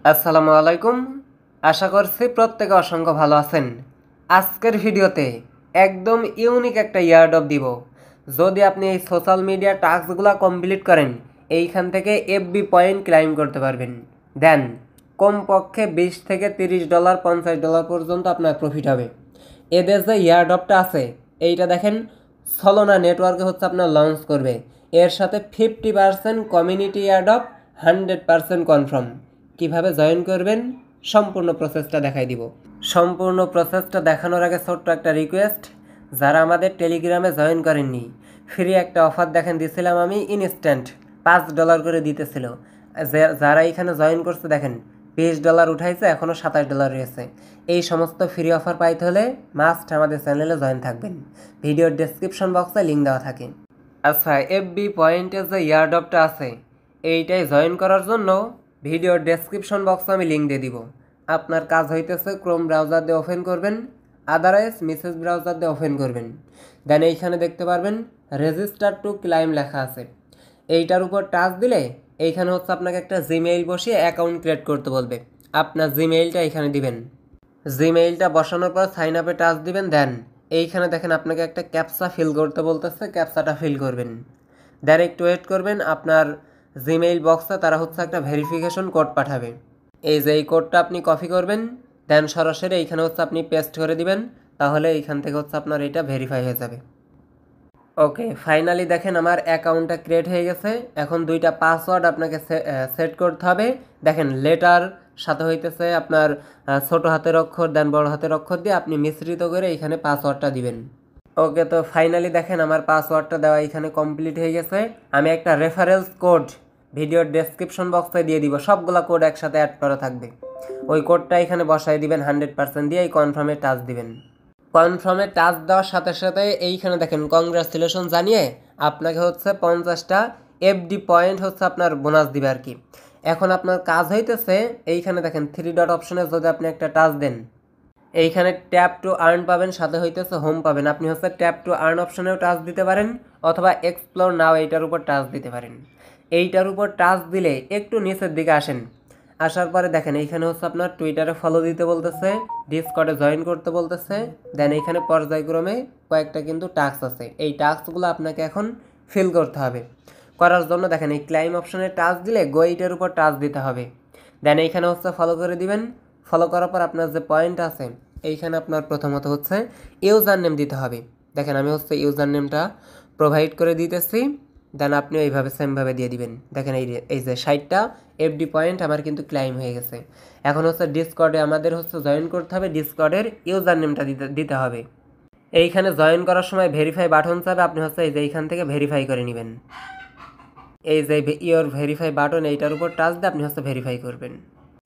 আসসালামু আলাইকুম। আশা করছি প্রত্যেকে অসংখ্য ভালো আছেন। আজকের ভিডিওতে একদম ইউনিক একটা ইয়ারড্রপ দিব। যদি আপনি এই সোশ্যাল মিডিয়া টাস্কগুলো কমপ্লিট করেন, এইখান থেকে এফবি পয়েন্ট ক্লাইম করতে পারবেন। দেন কমপক্ষে $20 থেকে $30 $50 পর্যন্ত আপনার প্রফিট হবে। এদের যে ইয়ারড্রপটা আছে এইটা দেখেন সলোনা নেটওয়ার্কে হচ্ছে আপনার লঞ্চ করবে। এর সাথে 50% কমিউনিটি ইয়ারড্রপ, 100% কনফার্ম। কিভাবে জয়েন করবেন সম্পূর্ণ প্রসেসটা দেখাই দিব। সম্পূর্ণ প্রসেসটা দেখানোর আগে ছোট্ট একটা রিকোয়েস্ট, যারা আমাদের টেলিগ্রামে জয়েন করেননি, ফ্রি একটা অফার দেখেন দিছিলাম আমি, ইনস্ট্যান্ট $5 করে দিতেছিল। যারা এখানে জয়েন করছে দেখেন $20 উঠাইছে, এখনও $27 রয়েছে। এই সমস্ত ফ্রি অফার পাইতে হলে মাস্ট আমাদের চ্যানেলে জয়েন থাকবেন। ভিডিওর ডেসক্রিপশন বক্সে লিঙ্ক দেওয়া থাকে। আচ্ছা, এফবি পয়েন্টের যে ইয়ারড্রপটা আছে এইটাই জয়েন করার জন্য ভিডিওর ডেসক্রিপশন বক্সে আমি লিঙ্ক দিয়ে দিব। আপনার কাজ হইতেছে ক্রোম ব্রাউজার দিয়ে ওপেন করবেন, আদারওয়াইজ মেসেজ ব্রাউজার দিয়ে ওপেন করবেন। দেন এইখানে দেখতে পারবেন রেজিস্টার টু ক্লাইম লেখা আছে। এইটার উপর টাচ দিলে এইখানে হচ্ছে আপনাকে একটা জিমেইল বসিয়ে অ্যাকাউন্ট ক্রিয়েট করতে বলবে। আপনার জিমেইলটা এখানে দিবেন। জিমেইলটা বসানোর পর সাইন আপে টাচ দিবেন। দেন এইখানে দেখেন আপনাকে একটা ক্যাপচা ফিল করতে বলতেছে, ক্যাপচাটা ফিল করবেন। দেন একটু ওয়েট করবেন, আপনার জিমেইল বক্সে তারা হচ্ছে একটা ভেরিফিকেশন কোড পাঠাবে। এই যে এই কোডটা আপনি কপি করবেন, দেন সরাসরি এইখানে হচ্ছে আপনি পেস্ট করে দিবেন। তাহলে এইখান থেকে হচ্ছে আপনার এটা ভেরিফাই হয়ে যাবে। ওকে, ফাইনালি দেখেন আমার অ্যাকাউন্টটা ক্রিয়েট হয়ে গেছে। এখন দুইটা পাসওয়ার্ড আপনাকে সেট করতে হবে। দেখেন লেটার সাথে হইতেছে আপনার ছোট হাতের অক্ষর, দেন বড় হাতের অক্ষর দিয়ে আপনি মিশ্রিত করে এইখানে পাসওয়ার্ডটা দিবেন। ওকে, তো ফাইনালি দেখেন আমার পাসওয়ার্ডটা দেওয়া এখানে কমপ্লিট হয়ে গেছে। আমি একটা রেফারেন্স কোড ভিডিওর ডেসক্রিপশন বক্সে দিয়ে দিব, সবগুলা কোড একসাথে অ্যাড করা থাকবে। ওই কোডটা এখানে বসাই দিবেন, 100% দিয়ে এই কনফার্মে টাচ দিবেন। কনফার্মে টাচ দেওয়ার সাথে সাথে এইখানে দেখেন কংগ্রাচুলেশন জানিয়ে আপনাকে হচ্ছে 50টা এফডি পয়েন্ট হচ্ছে আপনার বোনাস দিবে আর কি। এখন আপনার কাজ হইতেছে এইখানে দেখেন 3 ডট অপশনে যদি আপনি একটা টাচ দেন, এইখানে ট্যাপ টু আর্ন পাবেন, সাথে হইতেছে হোম পাবেন। আপনি হচ্ছে ট্যাপ টু আর্ন অপশনেও টাচ দিতে পারেন, অথবা এক্সপ্লোর নাও এইটার উপর টাচ দিতে পারেন। এইটার উপর টাচ দিলে একটু নিচের দিকে আসেন। আসার পরে দেখেন এইখানে হচ্ছে আপনার টুইটারে ফলো দিতে বলতেছে, ডিসকর্ডে জয়েন করতে বলতেছে। দেন এইখানে পর্যায়ক্রমে কয়েকটা কিন্তু টাস্ক আছে, এই টাস্কগুলো আপনাকে এখন ফিল করতে হবে। করার জন্য দেখেন এই ক্লাইম অপশনে টাচ দিলে গো এইটার উপর টাচ দিতে হবে। দেন এইখানে হচ্ছে ফলো করে দিবেন। ফলো করার পর আপনার যে পয়েন্ট আছে এইখানে আপনার প্রথমত হচ্ছে ইউজার নেম দিতে হবে। দেখেন আমি হচ্ছে ইউজার নেমটা প্রোভাইড করে দিতেছি। দেন আপনি এইভাবে সেমভাবে দিয়ে দিবেন। দেখেন এই যে 60টা এফডি পয়েন্ট আমার কিন্তু ক্লাইম হয়ে গেছে। এখন হচ্ছে ডিসকর্ডে আমাদের হচ্ছে জয়েন করতে হবে, ডিসকর্ডের ইউজার নেমটা দিতে হবে। এইখানে জয়েন করার সময় ভেরিফাই বাটন চাবে, আপনি হচ্ছে এই যে এইখান থেকে ভেরিফাই করে নেবেন। এই যে ইওর ভেরিফাই বাটন এইটার উপর টাচ দিয়ে আপনি হচ্ছে ভেরিফাই করবেন।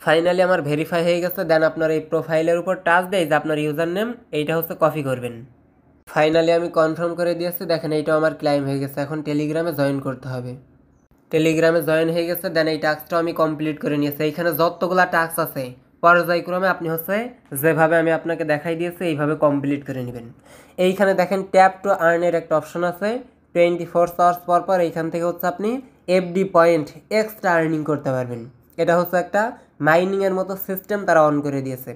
ফাইনালি আমার ভেরিফাই হয়ে গেছে। দেন আপনার এই প্রোফাইলের উপর টাচ দিয়ে যে আপনার ইউজার নেম এইটা হচ্ছে কপি করবেন। ফাইনালি আমি কনফার্ম করে দিয়েছি। দেখেন এইটাও আমার ক্লাইম হয়ে গেছে। এখন টেলিগ্রামে জয়েন করতে হবে। টেলিগ্রামে জয়েন হয়ে গেছে। দেন এই টাস্কটাও আমি কমপ্লিট করে নিয়েছি। এইখানে যতগুলা টাস্ক আছে পর্যায়ক্রমে আপনি হচ্ছে যেভাবে আমি আপনাকে দেখাই দিয়েছি এইভাবে কমপ্লিট করে নেবেন। এইখানে দেখেন ট্যাপ টু আর্নের একটা অপশন আছে। 24 আওয়ার্স পর পর এইখান থেকে হচ্ছে আপনি এফডি পয়েন্ট এক্সট্রা আর্নিং করতে পারবেন। এটা হচ্ছে একটা মাইনিংয়ের মতো সিস্টেম তারা অন করে দিয়েছে।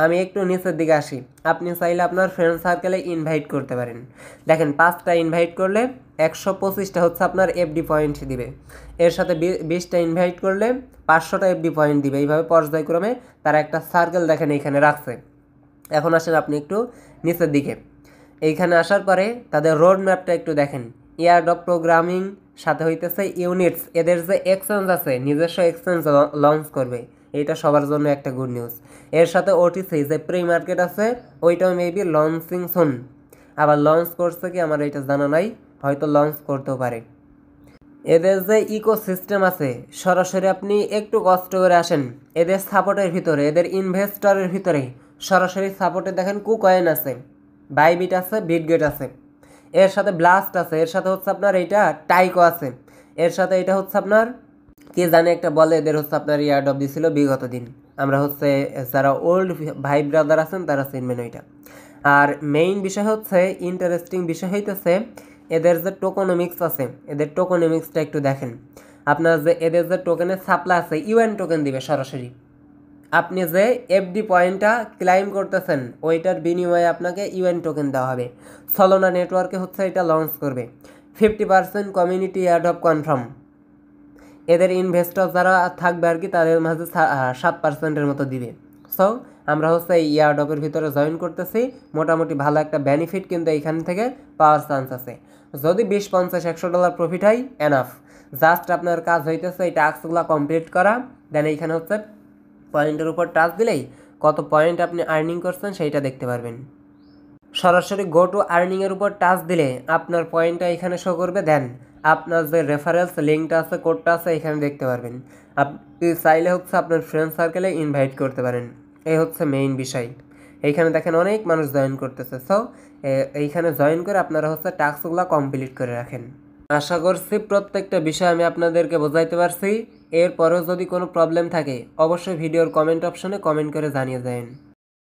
আমি একটু নিচের দিকে আসি। আপনি চাইলে আপনার ফ্রেন্ড সার্কেলে ইনভাইট করতে পারেন। দেখেন 5টা ইনভাইট করলে 125টা হচ্ছে আপনার এফডি পয়েন্ট দিবে। এর সাথে 20টা ইনভাইট করলে 500টা এফডি পয়েন্ট দিবে। এইভাবে পর্যায়ক্রমে তারা একটা সার্কেল দেখেন এইখানে রাখছে। এখন আসেন আপনি একটু নিচের দিকে। এইখানে আসার পরে তাদের রোড ম্যাপটা একটু দেখেন। ইয়ারড্রপ প্রোগ্রামিং সাথে হইতেছে ইউনিটস, এদের যে এক্সচেঞ্জ আছে নিজস্ব এক্সচেঞ্জ লঞ্চ করবে। এইটা সবার জন্য একটা গুড নিউজ। এর সাথে ওটিসি যে প্রি মার্কেট আছে ওইটাও মেবি লঞ্চিং সুন। আবার লঞ্চ করছে কি আমার এটা জানা নাই, হয়তো লঞ্চ করতেও পারে। এদের যে ইকোসিস্টেম আছে সরাসরি আপনি একটু কষ্ট করে আসেন এদের সাপোর্টের ভিতরে, এদের ইনভেস্টরের ভিতরে সরাসরি সাপোর্টে দেখেন কুকয়েন আছে, বাইবিট আছে, বিটগেট আছে, এর সাথে ব্লাস্ট আছে, এর সাথে হচ্ছে আপনার এইটা টাইকো আছে, এর সাথে এটা হচ্ছে আপনার কে জানে একটা বলে, এদের হচ্ছে আপনার ইয়ারড্রপ দিছিল বিগত দিন। আমরা হচ্ছে যারা ওল্ড ভাই ব্রাদার আছেন তারা চিনবেন ওইটা। আর মেইন বিষয় হচ্ছে ইন্টারেস্টিং বিষয় হইতেছে এদের যে টোকোনমিক্স আছে, এদের টোকোনমিক্সটা একটু দেখেন। আপনার যে এদের যে টোকেনের সাপ্লাই আছে ইউএন টোকেন দিবে সরাসরি। আপনি যে এফডি পয়েন্টটা ক্লাইম করতেছেন ওইটার বিনিময়ে আপনাকে ইউএন টোকেন দেওয়া হবে। সলোনা নেটওয়ার্কে হচ্ছে এটা লঞ্চ করবে। 50% কমিউনিটি এয়ারড্রপ কনফার্ম। এদের ইনভেস্টর যারা থাকবে আর কি তাদের মাঝে 7%-এর মতো দিবে। সো আমরা হচ্ছে এই এয়ারড্রপের ভিতরে জয়েন করতেছি। মোটামুটি ভালো একটা বেনিফিট কিন্তু এইখান থেকে পাওয়ার চান্স আছে। যদি 20, 50, $100 প্রফিট হয় এনাফ। জাস্ট আপনার কাজ হইতেছে এই টাস্কগুলো কমপ্লিট করা। দেন এইখানে হচ্ছে পয়েন্টের উপর টাচ দিলেই কত পয়েন্ট আপনি আর্নিং করছেন সেইটা দেখতে পারবেন। সরাসরি গো টু আর্নিংয়ের উপর টাচ দিলে আপনার পয়েন্টটা এখানে শো করবে। দেন আপনার যে রেফারেন্স লিঙ্কটা আছে কোডটা আছে এখানে দেখতে পারবেন। আপনি চাইলে হচ্ছে আপনার ফ্রেন্ড সার্কেলে ইনভাইট করতে পারেন। এই হচ্ছে মেইন বিষয়। এইখানে দেখেন অনেক মানুষ জয়েন করতেছে। সো এইখানে জয়েন করে আপনারা হচ্ছে টাস্কগুলো কমপ্লিট করে রাখেন। আশা করছি প্রত্যেকটা বিষয় আমি আপনাদেরকে বোঝাইতে পারছি। এরপরেও যদি কোনো প্রবলেম থাকে অবশ্যই ভিডিওর কমেন্ট অপশনে কমেন্ট করে জানিয়ে দেন।